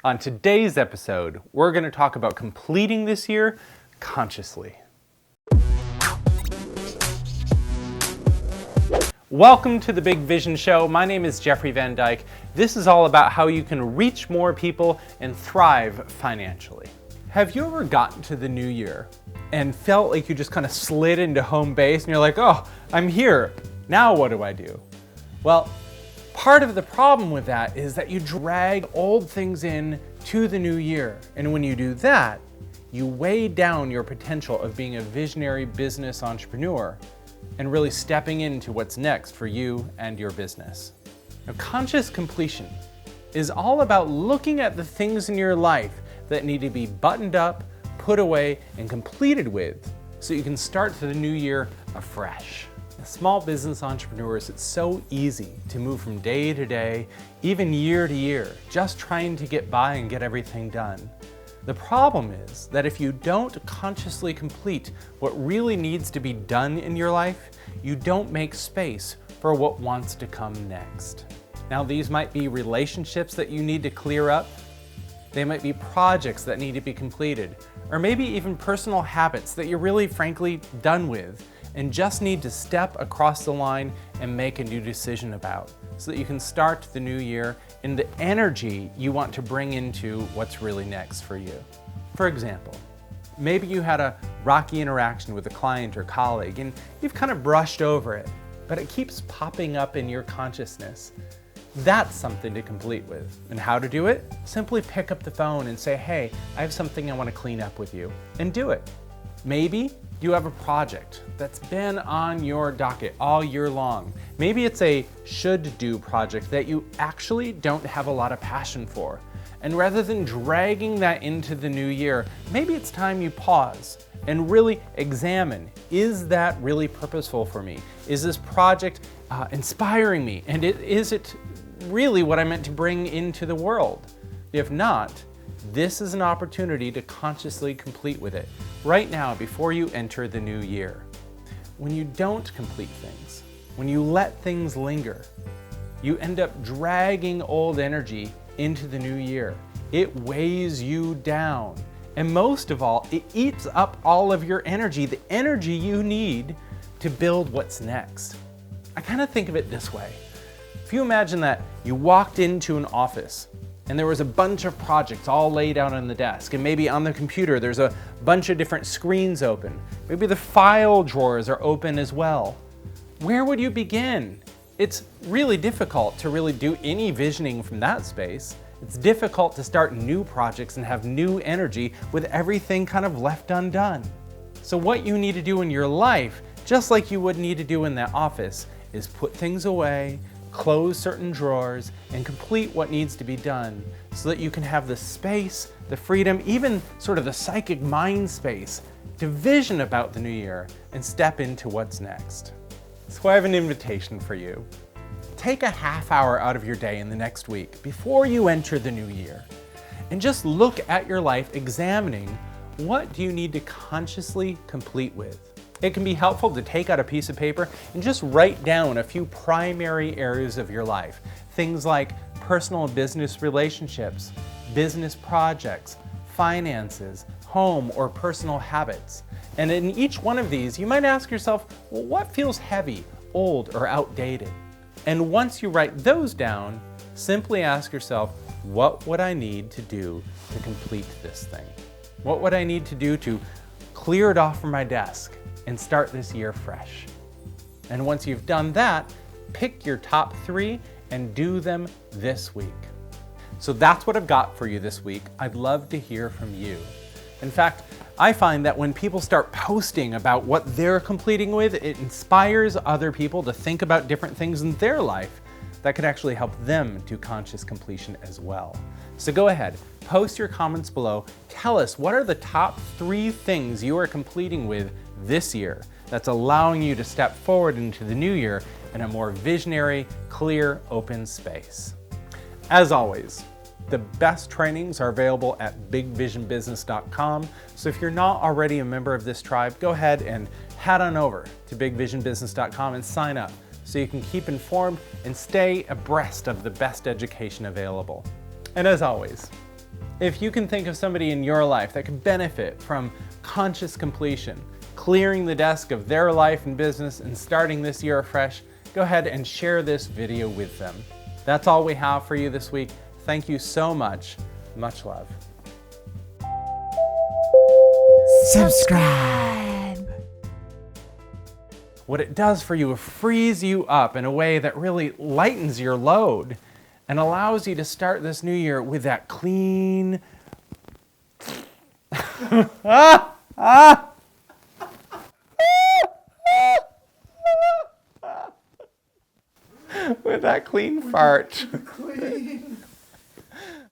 On today's episode, we're going to talk about completing this year consciously. Welcome to the Big Vision Show. My name is Jeffrey Van Dyke. This is all about how you can reach more people and thrive financially. Have you ever gotten to the new year and felt like you just kind of slid into home base and you're like, oh, I'm here. Now what do I do? Well, part of the problem with that is that you drag old things in to the new year. And when you do that, you weigh down your potential of being a visionary business entrepreneur and really stepping into what's next for you and your business. Now, conscious completion is all about looking at the things in your life that need to be buttoned up, put away, and completed with so you can start the new year afresh. As small business entrepreneurs, it's so easy to move from day to day, even year to year, just trying to get by and get everything done. The problem is that if you don't consciously complete what really needs to be done in your life, you don't make space for what wants to come next. Now, these might be relationships that you need to clear up. They might be projects that need to be completed, or maybe even personal habits that you're really, frankly, done with and just need to step across the line and make a new decision about so that you can start the new year in the energy you want to bring into what's really next for you. For example, maybe you had a rocky interaction with a client or colleague and you've kind of brushed over it, but it keeps popping up in your consciousness. That's something to complete with. And how to do it? Simply pick up the phone and say, hey, I have something I want to clean up with you, and do it. Maybe you have a project that's been on your docket all year long. Maybe it's a should-do project that you actually don't have a lot of passion for. And rather than dragging that into the new year, maybe it's time you pause and really examine, is that really purposeful for me? Is this project inspiring me? And is it really what I meant to bring into the world? If not, this is an opportunity to consciously complete with it right now before you enter the new year. When you don't complete things, when you let things linger, you end up dragging old energy into the new year. It weighs you down. And most of all, it eats up all of your energy, the energy you need to build what's next. I kind of think of it this way. If you imagine that you walked into an office and there was a bunch of projects all laid out on the desk, and maybe on the computer there's a bunch of different screens open. Maybe the file drawers are open as well. Where would you begin? It's really difficult to really do any visioning from that space. It's difficult to start new projects and have new energy with everything kind of left undone. So what you need to do in your life, just like you would need to do in that office, is put things away, close certain drawers, and complete what needs to be done so that you can have the space, the freedom, even sort of the psychic mind space to vision about the new year and step into what's next. So I have an invitation for you. Take a half hour out of your day in the next week before you enter the new year and just look at your life, examining what do you need to consciously complete with. It can be helpful to take out a piece of paper and just write down a few primary areas of your life. Things like personal and business relationships, business projects, finances, home or personal habits. And in each one of these, you might ask yourself, well, what feels heavy, old, or outdated? And once you write those down, simply ask yourself, what would I need to do to complete this thing? What would I need to do to clear it off from my desk and start this year fresh? And once you've done that, pick your top 3 and do them this week. So that's what I've got for you this week. I'd love to hear from you. In fact, I find that when people start posting about what they're completing with, it inspires other people to think about different things in their life that could actually help them do conscious completion as well. So go ahead, post your comments below. Tell us, what are the top 3 things you are completing with this year that's allowing you to step forward into the new year in a more visionary, clear, open space? As always, the best trainings are available at bigvisionbusiness.com. So if you're not already a member of this tribe, go ahead and head on over to bigvisionbusiness.com and sign up so you can keep informed and stay abreast of the best education available. And as always, If you can think of somebody in your life that could benefit from conscious completion, clearing the desk of their life and business and starting this year afresh, go ahead and share this video with them. That's all we have for you this week. Thank you so much. Much love. Subscribe. What it does for you, it frees you up in a way that really lightens your load and allows you to start this new year with that clean, with that clean fart.